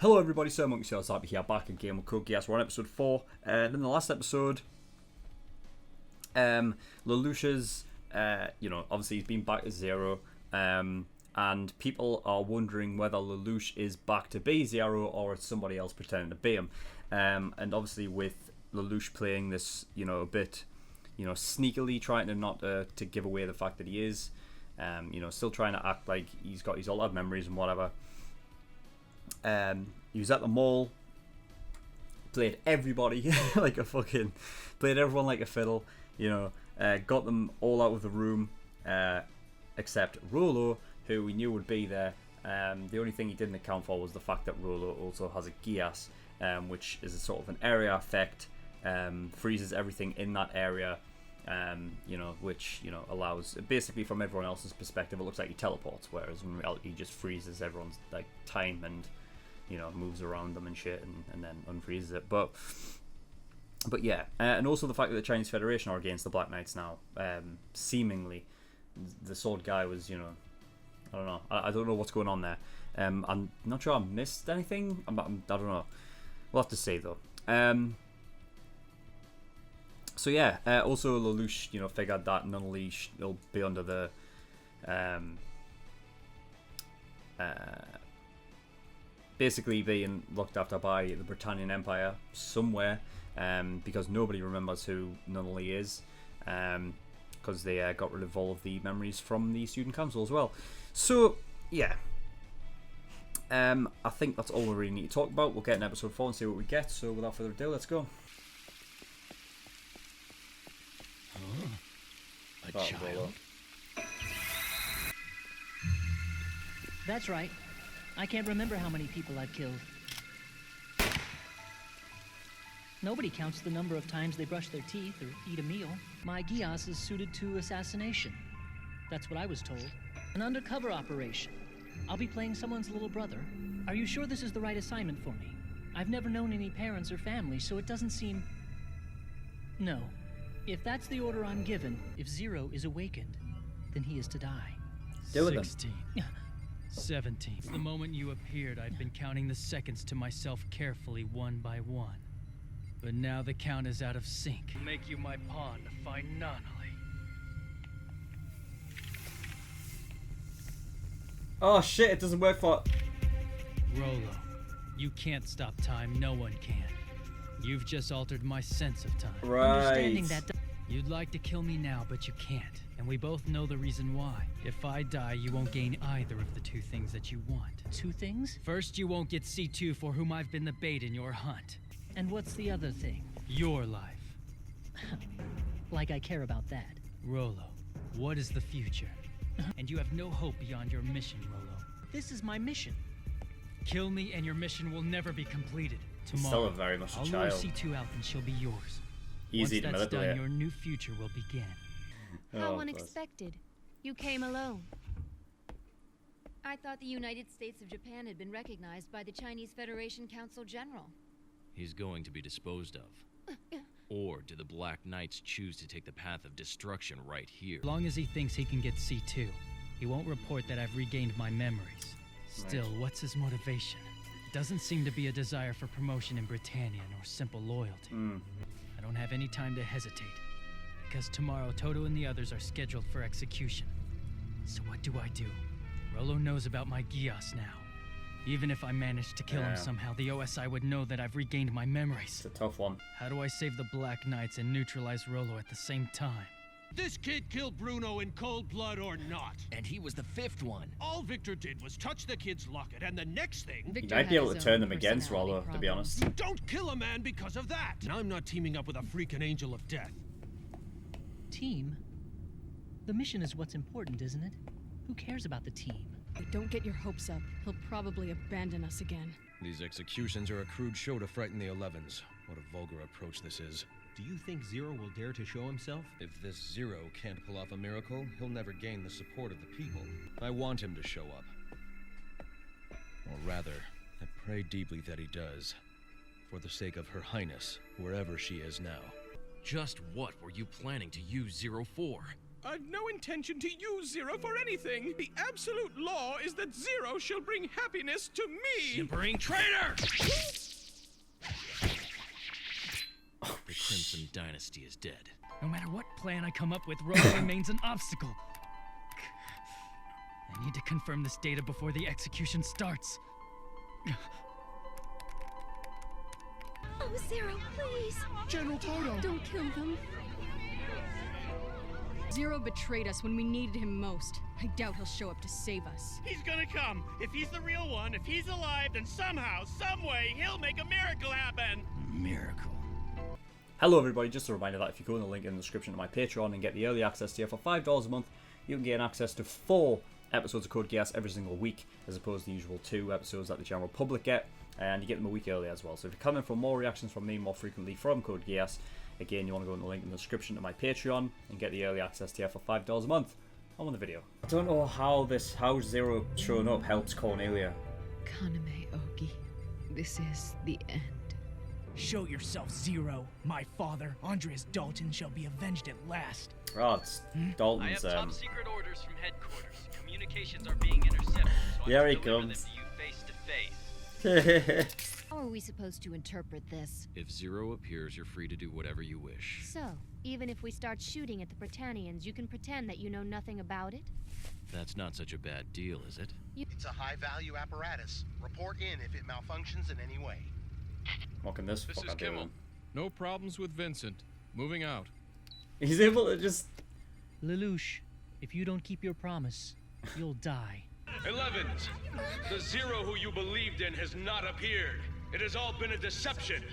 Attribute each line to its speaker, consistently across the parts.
Speaker 1: Hello everybody, SirMonkeySuit here, back in Game of Code Geass. We're on episode 4, and in the last episode, Lelouch's, obviously he's been back to 0, and people are wondering whether Lelouch is back to be 0 or it's somebody else pretending to be him. And obviously with Lelouch playing this, a bit, sneakily, trying to not to give away the fact that he is, still trying to act like he's got his altered memories and whatever. He was at the mall, played everybody like a fucking, played everyone like a fiddle, got them all out of the room, except Rolo, who we knew would be there. The only thing he didn't account for was the fact that Rolo also has a Geass, which is a sort of an area effect, freezes everything in that area, which allows, basically from everyone else's perspective, it looks like he teleports, whereas in reality he just freezes everyone's like time and moves around them and shit, and then unfreezes it. But yeah, and also the fact that the Chinese Federation are against the Black Knights now. Seemingly, the sword guy was, I don't know. I don't know what's going on there. I'm not sure I missed anything. I don't know. We'll have to see though. So yeah, also Lelouch, figured that nonetheless he'll be under the basically being looked after by the Britannian Empire somewhere, because nobody remembers who Nunnally is, because they got rid of all of the memories from the student council as well. So yeah, I think that's all we really need to talk about. We'll get in episode 4 and see what we get. So without further ado, let's go.
Speaker 2: A child?
Speaker 3: That's right. I can't remember how many people I've killed. Nobody counts the number of times they brush their teeth or eat a meal. My Geass is suited to assassination. That's what I was told. An undercover operation. I'll be playing someone's little brother. Are you sure this is the right assignment for me? I've never known any parents or family, so it doesn't seem... No. If that's the order I'm given, if Zero is awakened, then he is to die.
Speaker 1: Do it then.
Speaker 2: 16. 17. The moment you appeared, I'd been counting the seconds to myself carefully, one by one. But now the count is out of sync. I'll make you my pawn to find Nunnally.
Speaker 1: Oh shit! It doesn't work for.
Speaker 2: Rolo, you can't stop time. No one can. You've just altered my sense of time.
Speaker 3: Understanding
Speaker 1: Right.
Speaker 3: that
Speaker 2: You'd like to kill me now, but you can't. And we both know the reason why. If I die, you won't gain either of the two things that you want.
Speaker 3: two things?
Speaker 2: First, you won't get C2, for whom I've been the bait in your hunt.
Speaker 3: And what's the other thing?
Speaker 2: Your life.
Speaker 3: Like I care about that.
Speaker 2: Rolo, what is the future? And you have no hope beyond your mission, Rolo.
Speaker 3: This is my mission.
Speaker 2: Kill me and your mission will never be completed.
Speaker 1: He's
Speaker 2: Tomorrow,
Speaker 1: still very much a
Speaker 2: I'll lure
Speaker 1: child.
Speaker 2: C2 out and she'll be yours.
Speaker 1: Easy to
Speaker 2: Once that's
Speaker 1: manipulate.
Speaker 2: done, your new future will begin.
Speaker 4: How
Speaker 1: Oh,
Speaker 4: unexpected. You came alone. I thought the United States of Japan had been recognized by the Chinese Federation Council General.
Speaker 5: He's going to be disposed of. Or do the Black Knights choose to take the path of destruction right here?
Speaker 2: As long as he thinks he can get C2, he won't report that I've regained my memories. Still, what's his motivation? Doesn't seem to be a desire for promotion in Britannia nor simple loyalty. I don't have any time to hesitate, because tomorrow Toto and the others are scheduled for execution. So what do? Rolo knows about my Geass now. Even if I managed to kill him
Speaker 1: Yeah.
Speaker 2: somehow, the OSI would know that I've regained my memories.
Speaker 1: It's a tough one.
Speaker 2: How do I save the Black Knights and neutralize Rolo at the same time?
Speaker 6: This kid killed Bruno in cold blood or not.
Speaker 7: And he was the fifth one.
Speaker 6: All Victor did was touch the kid's locket, and the next thing...
Speaker 1: You might be able to turn them against Rolo, to be honest.
Speaker 6: You don't kill a man because of that! And I'm not teaming up with a freaking angel of death.
Speaker 3: Team? The mission is what's important, isn't it? Who cares about the team?
Speaker 8: Don't get your hopes up. He'll probably abandon us again.
Speaker 9: These executions are a crude show to frighten the 11s. What a vulgar approach this is.
Speaker 10: Do you think Zero will dare to show himself?
Speaker 9: If this Zero can't pull off a miracle, he'll never gain the support of the people. I want him to show up. Or rather, I pray deeply that he does. For the sake of Her Highness, wherever she is now.
Speaker 5: Just what were you planning to use Zero for?
Speaker 6: I've no intention to use Zero for anything. The absolute law is that Zero shall bring happiness to me.
Speaker 5: Simpering traitor! The Crimson Dynasty is dead.
Speaker 2: No matter what plan I come up with, Rolo remains an obstacle. I need to confirm this data before the execution starts.
Speaker 4: Oh, Zero, please.
Speaker 6: General Toto.
Speaker 8: Don't kill them. Zero betrayed us when we needed him most. I doubt he'll show up to save us.
Speaker 7: He's gonna come. If he's the real one, if he's alive, then somehow, someway, he'll make a miracle happen.
Speaker 2: Miracle.
Speaker 1: Hello everybody, just a reminder that if you go in the link in the description to my Patreon and get the early access tier for $5 a month, you can gain access to 4 episodes of Code Geass every single week, as opposed to the usual 2 episodes that the general public get, and you get them a week early as well. So if you're coming for more reactions from me more frequently from Code Geass, again, you want to go in the link in the description to my Patreon and get the early access tier for $5 a month. On with the video. I don't know how Zero showing up helps Cornelia.
Speaker 11: Kaname Ogi, this is the end.
Speaker 12: Show yourself, Zero. My father, Andreas Dalton, shall be avenged at last.
Speaker 1: Oh, it's Dalton's.
Speaker 13: I have top secret orders from headquarters. Communications are being intercepted, so
Speaker 1: Here
Speaker 13: I
Speaker 1: he
Speaker 13: must deliver them
Speaker 1: comes.
Speaker 13: to you face to face.
Speaker 4: How are we supposed to interpret this?
Speaker 5: If Zero appears, you're free to do whatever you wish.
Speaker 4: So, even if we start shooting at the Britannians, you can pretend that you know nothing about it?
Speaker 5: That's not such a bad deal, is it?
Speaker 14: It's a high-value apparatus. Report in if it malfunctions in any way.
Speaker 1: What can this
Speaker 15: This
Speaker 1: fucker
Speaker 15: is
Speaker 1: do?
Speaker 15: Kimmel. No problems with Vincent. Moving out.
Speaker 1: He's able to just...
Speaker 3: Lelouch, if you don't keep your promise, you'll die.
Speaker 16: 11s. The Zero who you believed in has not appeared. It has all been a deception.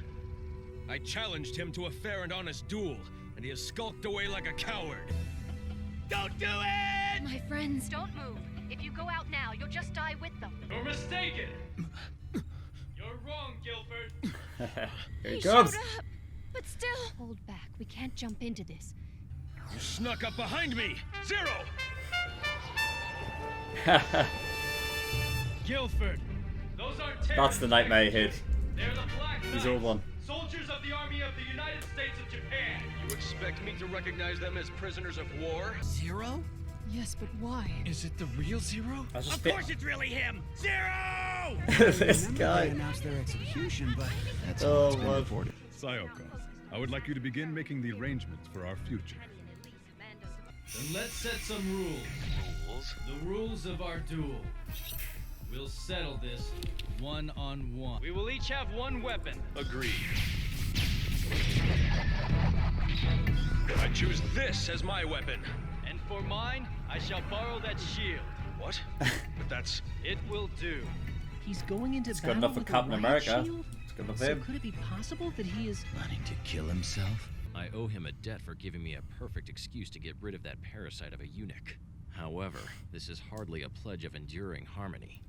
Speaker 9: I challenged him to a fair and honest duel, and he has skulked away like a coward.
Speaker 7: Don't do it!
Speaker 4: My friends, don't move. If you go out now, you'll just die with them.
Speaker 16: You're mistaken. You're wrong, Guilford.
Speaker 1: Here he
Speaker 4: showed
Speaker 1: comes.
Speaker 4: up, but still. Hold back. We can't jump into this.
Speaker 16: You snuck up behind me. Zero.
Speaker 12: Guilford!
Speaker 16: Those are
Speaker 1: That's the nightmare he hid.
Speaker 16: They're the Black
Speaker 1: He's all one.
Speaker 16: Soldiers of the Army of the United States of Japan. You expect me to recognize them as prisoners of war?
Speaker 12: Zero?
Speaker 8: Yes, but why?
Speaker 12: Is it the real Zero?
Speaker 7: Of course it's really him! Zero!
Speaker 1: This guy.
Speaker 12: announced their execution, but that's
Speaker 1: Oh, what?
Speaker 15: Sayoko, I would like you to begin making the arrangements for our future.
Speaker 5: Then let's set some rules.
Speaker 14: Rules?
Speaker 5: The rules of our duel. We'll settle this one-on-one.
Speaker 13: We will each have one weapon.
Speaker 16: Agreed. I choose this as my weapon.
Speaker 13: And for mine, I shall borrow that shield.
Speaker 16: What? But that's...
Speaker 13: It will do.
Speaker 3: He's going into
Speaker 1: It's good
Speaker 3: battle
Speaker 1: enough for
Speaker 3: with a
Speaker 1: Captain
Speaker 3: riot
Speaker 1: America.
Speaker 3: shield?
Speaker 1: It's good enough for
Speaker 3: So
Speaker 1: him.
Speaker 3: could it be possible that he is
Speaker 12: Planning to kill himself?
Speaker 5: I owe him a debt for giving me a perfect excuse to get rid of that parasite of a eunuch. However, this is hardly a pledge of enduring harmony.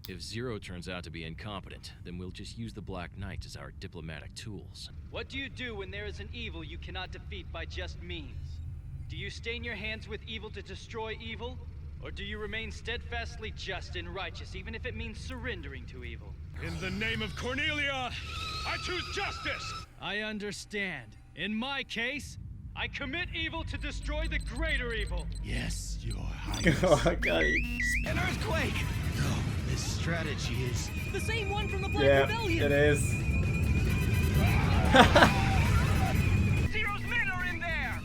Speaker 5: If Zero turns out to be incompetent, then we'll just use the Black Knights as our diplomatic tools.
Speaker 13: What do you do when there is an evil you cannot defeat by just means? Do you stain your hands with evil to destroy evil? Or do you remain steadfastly just and righteous, even if it means surrendering to evil?
Speaker 16: In the name of Cornelia, I choose justice!
Speaker 13: I understand. In my case, I commit evil to destroy the greater evil.
Speaker 12: Yes, Your Highness.
Speaker 1: Okay.
Speaker 12: An earthquake! No, this strategy is...
Speaker 3: the same one from the Black
Speaker 1: Yeah,
Speaker 3: Rebellion?
Speaker 1: it is.
Speaker 7: Zero's men are in there!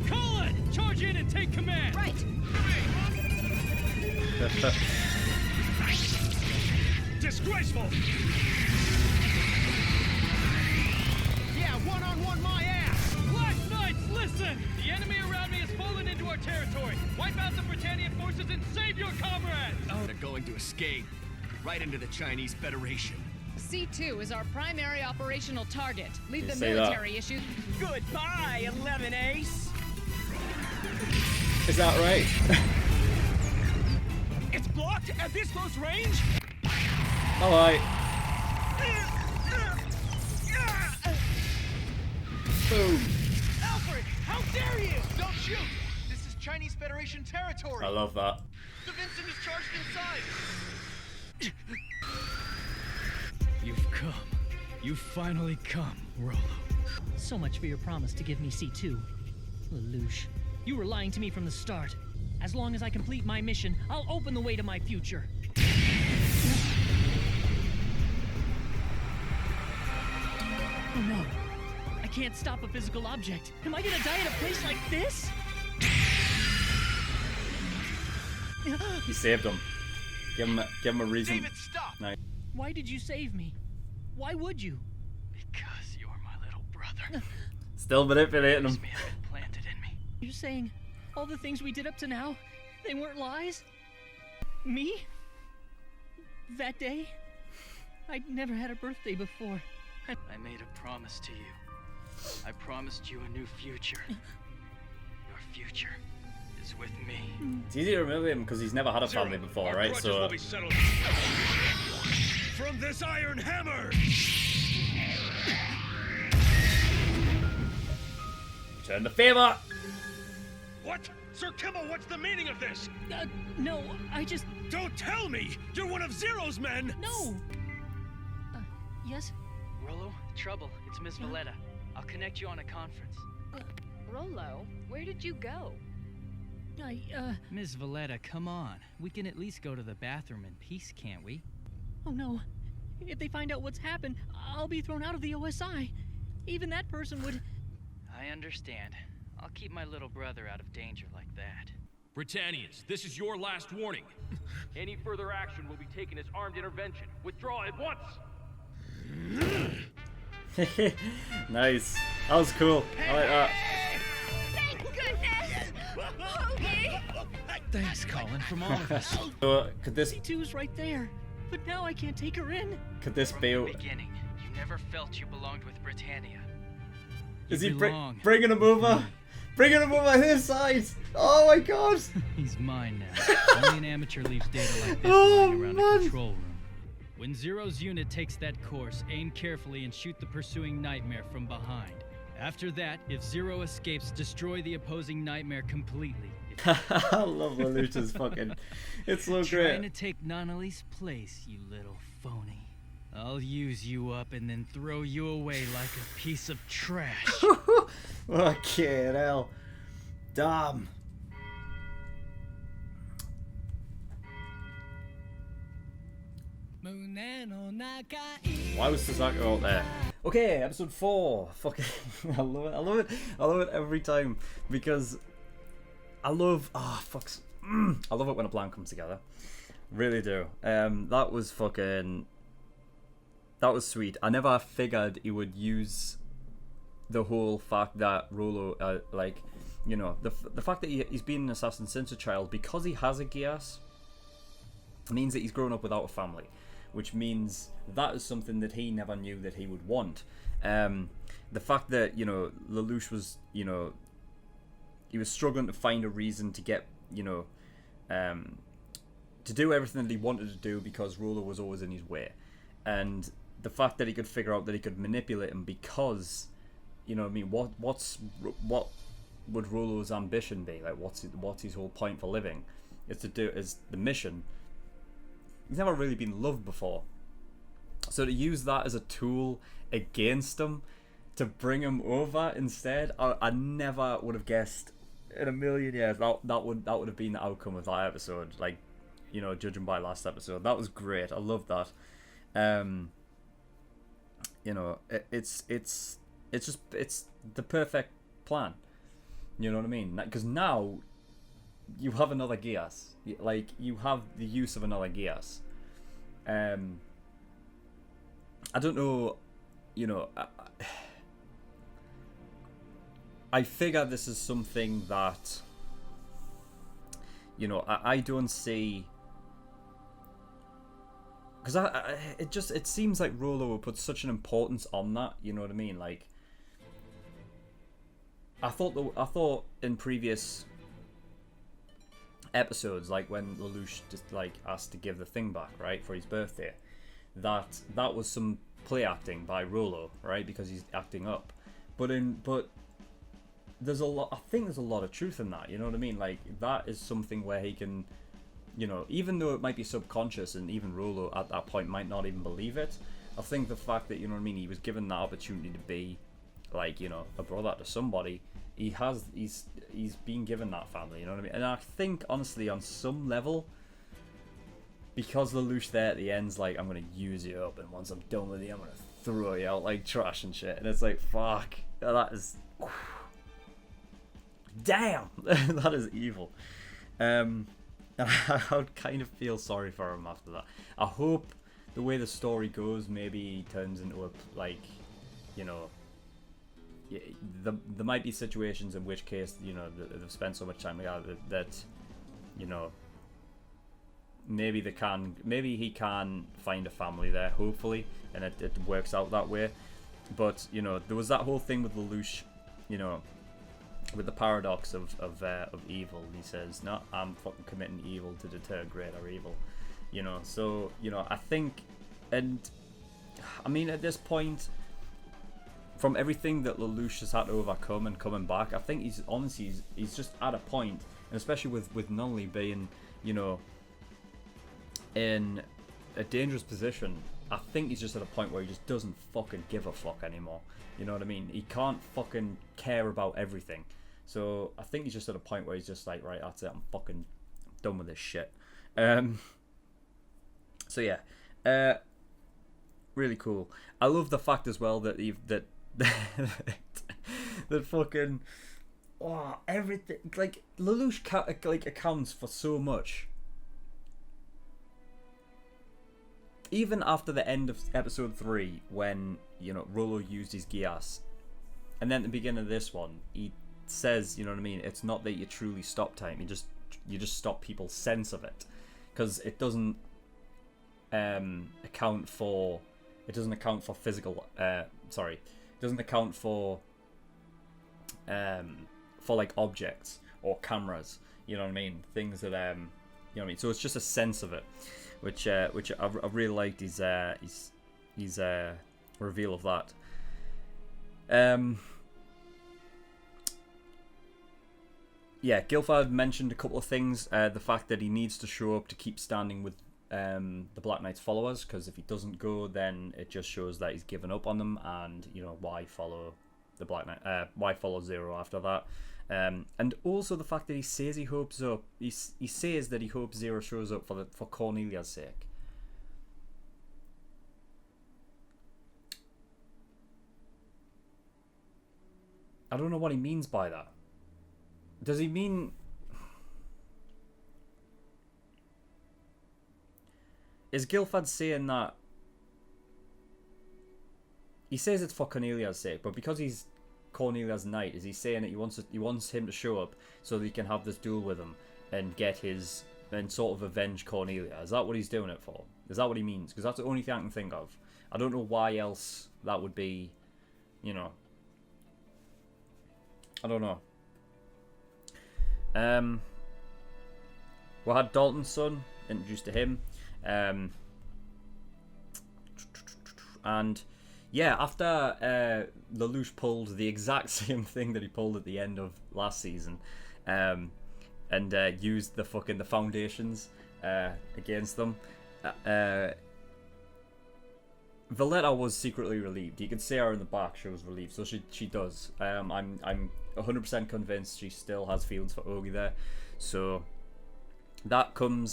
Speaker 13: Colin, charge in and take command.
Speaker 4: Right.
Speaker 16: Disgraceful!
Speaker 7: Yeah, one-on-one my ass!
Speaker 13: Black Knights, listen! The enemy around me has fallen into our territory. Wipe out the Britannian forces and save your comrades!
Speaker 12: They're going to escape. Right into the Chinese Federation.
Speaker 11: C2 is our primary operational target. Leave
Speaker 1: You
Speaker 11: the
Speaker 1: say that.
Speaker 11: military issues.
Speaker 7: Goodbye, 11 Ace!
Speaker 1: Is that right?
Speaker 7: It's blocked at this close range?
Speaker 1: Alright. Boom.
Speaker 7: Alfred, how dare you! Don't shoot! This is Chinese Federation territory!
Speaker 1: I love that.
Speaker 7: The Vincent is charged inside!
Speaker 2: You've come. You've finally come, Rolo.
Speaker 3: So much for your promise to give me C2. Lelouch, you were lying to me from the start. As long as I complete my mission, I'll open the way to my future. Oh no. I can't stop a physical object. Am I gonna die in a place like this?
Speaker 1: He saved him. Give him a reason.
Speaker 7: David, stop!
Speaker 1: Nice.
Speaker 3: Why did you save me? Why would you?
Speaker 13: Because you're my little brother.
Speaker 1: Still manipulating him.
Speaker 13: May have been planted in me.
Speaker 3: You're saying all the things we did up to now, they weren't lies? Me? That day? I'd never had a birthday before.
Speaker 13: I made a promise to you. I promised you a new future. Your future is with me.
Speaker 1: It's easy to remember him because he's never had a family before, right? So
Speaker 16: will be settled from this iron hammer.
Speaker 1: Return the favor.
Speaker 16: What? Sir Kimmel, what's the meaning of this?
Speaker 3: No, I just...
Speaker 16: Don't tell me! You're one of Zero's men!
Speaker 3: No! Yes?
Speaker 13: Rolo, trouble. It's Miss Valletta. I'll connect you on a conference.
Speaker 4: Rolo, where did you go?
Speaker 2: Miss Valletta, come on. We can at least go to the bathroom in peace, can't we?
Speaker 3: Oh no. If they find out what's happened, I'll be thrown out of the OSI. Even that person would...
Speaker 13: I understand. I'll keep my little brother out of danger like that.
Speaker 16: Britannians, this is your last warning.
Speaker 17: Any further action will be taken as armed intervention. Withdraw at once!
Speaker 1: Nice. That was cool. I like that.
Speaker 4: Thank goodness! Hoagie!
Speaker 2: Thanks, Colin, from all of us.
Speaker 1: So, could this...
Speaker 3: C2's right there, but now I can't take her in.
Speaker 1: Could this
Speaker 13: From
Speaker 1: be...
Speaker 13: the beginning, you never felt you belonged with Britannia.
Speaker 1: Is he bringing him over? Bringing him over his side! Oh my god!
Speaker 2: He's mine now. Only an amateur leaves data like this lying around a control room. When Zero's unit takes that course, aim carefully and shoot the pursuing Nightmare from behind. After that, if Zero escapes, destroy the opposing Nightmare completely.
Speaker 1: I love Lelouch's fucking... It's so great.
Speaker 2: Trying to take Nonali's place, you little phony. I'll use you up and then throw you away like a piece of trash.
Speaker 1: Okay, hell. Damn. Why was Sasaki out there? Okay, episode 4. Fucking, I love it. I love it. I love it every time because I love. Ah, fucks. I love it when a plan comes together. Really do. That was fucking. That was sweet. I never figured he would use the whole fact that Rolo, like, you know, the fact that he's been an assassin since a child because he has a Geass means that he's grown up without a family, which means that is something that he never knew that he would want. The fact that, you know, Lelouch was, you know, he was struggling to find a reason to get, you know, to do everything that he wanted to do because Rolo was always in his way. And the fact that he could figure out that he could manipulate him because, you know what I mean, what would Rolo's ambition be? Like, what's his whole point for living? Is to do is the mission. He's never really been loved before. So to use that as a tool against him, to bring him over instead, I never would have guessed in a million years that would have been the outcome of that episode. Like, you know, judging by last episode, that was great. I love that. You know, it's the perfect plan. You know what I mean? Because now you have another Geass. Like, you have the use of another Geass. I don't know, you know, I figure this is something that, you know, I don't see, because it seems like Rolo will put such an importance on that. You know what I mean? Like, I thought in previous episodes, like when Lelouch just like asked to give the thing back, right, for his birthday, that was some play acting by Rolo, right, because he's acting up. But there's a lot. I think there's a lot of truth in that. You know what I mean? Like, that is something where he can, you know, even though it might be subconscious, and even Rolo at that point might not even believe it. I think the fact that, you know what I mean, he was given that opportunity to be like, you know, a brother to somebody, he's been given that family, you know what I mean? And I think, honestly, on some level, because Lelouch there at the end's like, I'm gonna use you up, and once I'm done with you, I'm gonna throw you out like trash and shit, and it's like, fuck, that is, damn, that is evil. And I would kind of feel sorry for him after that. I hope the way the story goes, maybe he turns into a, like, you know, there might be situations in which case, you know, they've spent so much time together that, you know, maybe he can find a family there, hopefully, and it works out that way. But, you know, there was that whole thing with Lelouch, you know, with the paradox of evil. He says, no, I'm fucking committing evil to deter greater evil, you know. So, you know, I think, and I mean, at this point, from everything that Lelouch has had to overcome and coming back, I think he's honestly he's just at a point, and especially with Nunley being, you know, in a dangerous position, I think he's just at a point where he just doesn't fucking give a fuck anymore. You know what I mean? He can't fucking care about everything. So I think he's just at a point where he's just like, right, that's it, I'm fucking done with this shit. So yeah, really cool. I love the fact as well that that fucking everything, like, Lelouch like accounts for so much. Even after the end of episode 3, when, you know, Rolo used his Geass, and then at the beginning of this one, he says, you know what I mean, it's not that you truly stop time, you just stop people's sense of it, because it doesn't account for physical, it doesn't account for like objects or cameras, you know what I mean, things that you know what I mean. So it's just a sense of it, which I really liked his reveal of that. Yeah, Gilfard mentioned a couple of things. The fact that he needs to show up to keep standing with the Black Knight's followers, because if he doesn't go, then it just shows that he's given up on them, and, you know, why follow the Black Knight? Why follow Zero after that? And also the fact that he says he hopes up. He says that he hopes Zero shows up for Cornelia's sake. I don't know what he means by that. Does he mean? Is Gilfard saying that? He says it's for Cornelia's sake, but because he's Cornelia's knight, is he saying that he wants him to show up so that he can have this duel with him and get his, and sort of avenge Cornelia? Is that what he's doing it for? Is that what he means? Because that's the only thing I can think of. I don't know why else that would be, you know. I don't know. We had Dalton's son introduced to him, and yeah, after Lelouch pulled the exact same thing that he pulled at the end of last season, and used the foundations against them, Valletta was secretly relieved. You could see her in the back; she was relieved. So she does. I'm 100% convinced she still has feelings for Ogi there. So that can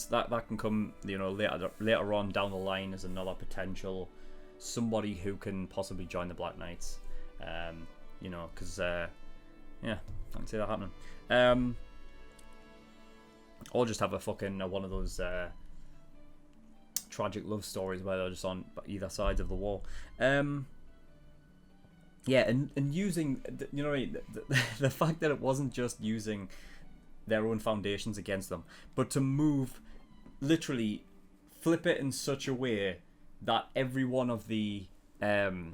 Speaker 1: come, you know, later on down the line as another potential somebody who can possibly join the Black Knights. You know, because yeah, I can see that happening. Or just have a fucking one of those tragic love stories where they're just on either sides of the war. Yeah, and using, you know, the fact that it wasn't just using their own foundations against them, but to literally flip it in such a way that every one of the enemy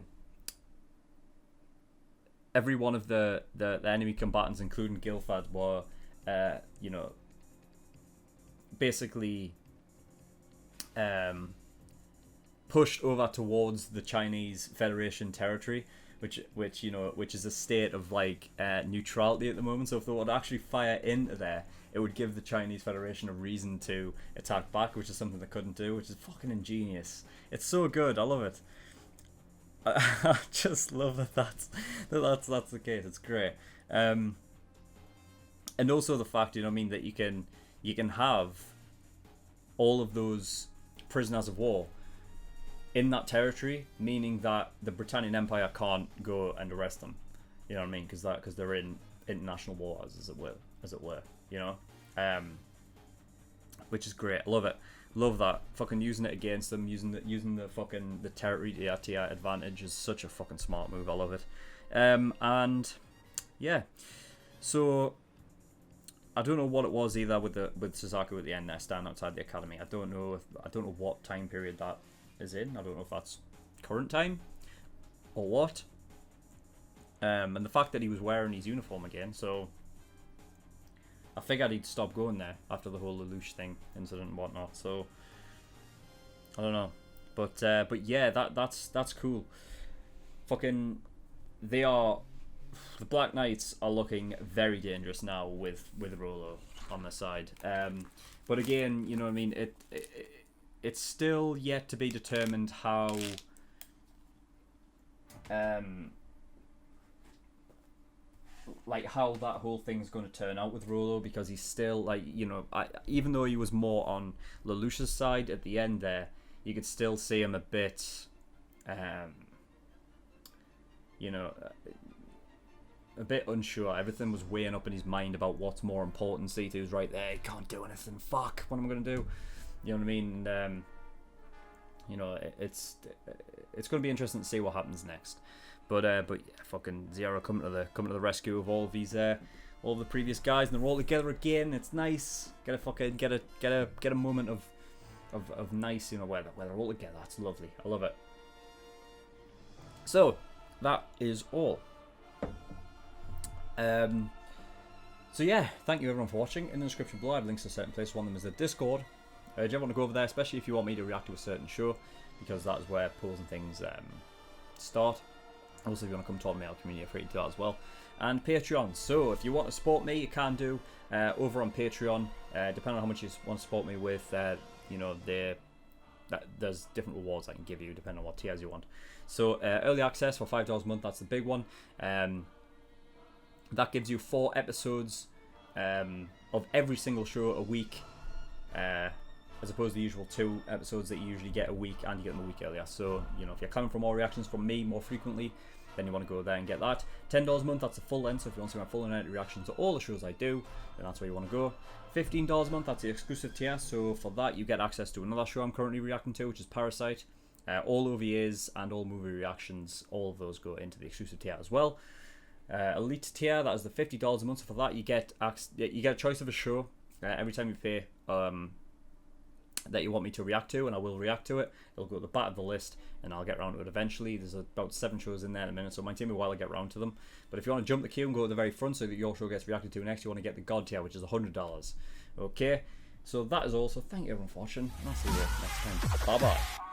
Speaker 1: combatants, including Gilfard, were you know, basically pushed over towards the Chinese Federation territory, which you know, which is a state of like neutrality at the moment. So if they would actually fire into there, it would give the Chinese Federation a reason to attack back, which is something they couldn't do, which is fucking ingenious. It's so good. I love it. I just love that's the case. It's great. And also the fact, you know what I mean, that you can have all of those prisoners of war in that territory, meaning that the Britannian Empire can't go and arrest them. You know what I mean? Because they're in international waters, as it were. You know, which is great. I love it. Love that. Fucking using it against them, using the fucking the territory to your advantage is such a fucking smart move. I love it. And yeah, so I don't know what it was either with Suzaku at the end there, standing outside the academy. I don't know what time period that is in. I don't know if that's current time or what. And the fact that he was wearing his uniform again, so I figured he'd stop going there after the whole Lelouch thing incident and whatnot. So I don't know, but yeah, that's cool. Fucking, the Black Knights are looking very dangerous now with Rolo on their side. But again, you know what I mean. It's still yet to be determined how. Like how that whole thing's going to turn out with Rolo, because he's still like, you know, even though he was more on Lelouch's side at the end there, you could still see him a bit, you know, a bit unsure. Everything was weighing up in his mind about what's more important. C2 was right there, he can't do anything, fuck, what am I going to do? You know what I mean? And, you know, it's going to be interesting to see what happens next. But yeah, fucking Zero coming to the rescue of all of these all the previous guys, and they're all together again. It's nice. Get a moment of nice, you know, where they're all together. That's lovely. I love it. So that is all. So yeah, thank you everyone for watching. In the description below I have links to certain places. One of them is the Discord. Do you want to go over there, especially if you want me to react to a certain show, because that is where polls and things start. Also, if you want to come to our mail community, you're free to do that as well. And Patreon. So if you want to support me, you can do over on Patreon. Depending on how much you want to support me with, you know, there's different rewards I can give you depending on what tiers you want. So early access for $5 a month. That's the big one. That gives you 4 episodes of every single show a week, as opposed to the usual 2 episodes that you usually get a week, and you get them a week earlier. So, you know, if you're coming for more reactions from me more frequently, then you want to go there and get that. $10 a month, that's a full length. So if you want to see my full length reactions to all the shows I do, then that's where you want to go. $15 a month, that's the exclusive tier. So for that, you get access to another show I'm currently reacting to, which is Parasite. All OVAs and all movie reactions, all of those go into the exclusive tier as well. Elite tier, that is the $50 a month. So for that, you get a choice of a show every time you pay. That you want me to react to, and I will react to it. It'll go at the back of the list, and I'll get around to it eventually. There's about 7 shows in there in a minute, so it might take me a while to get around to them. But if you want to jump the queue and go to the very front so that your show gets reacted to next, you want to get the God tier, which is $100. Okay, so that is all. So thank you everyone for watching, and I'll see you next time. Bye bye.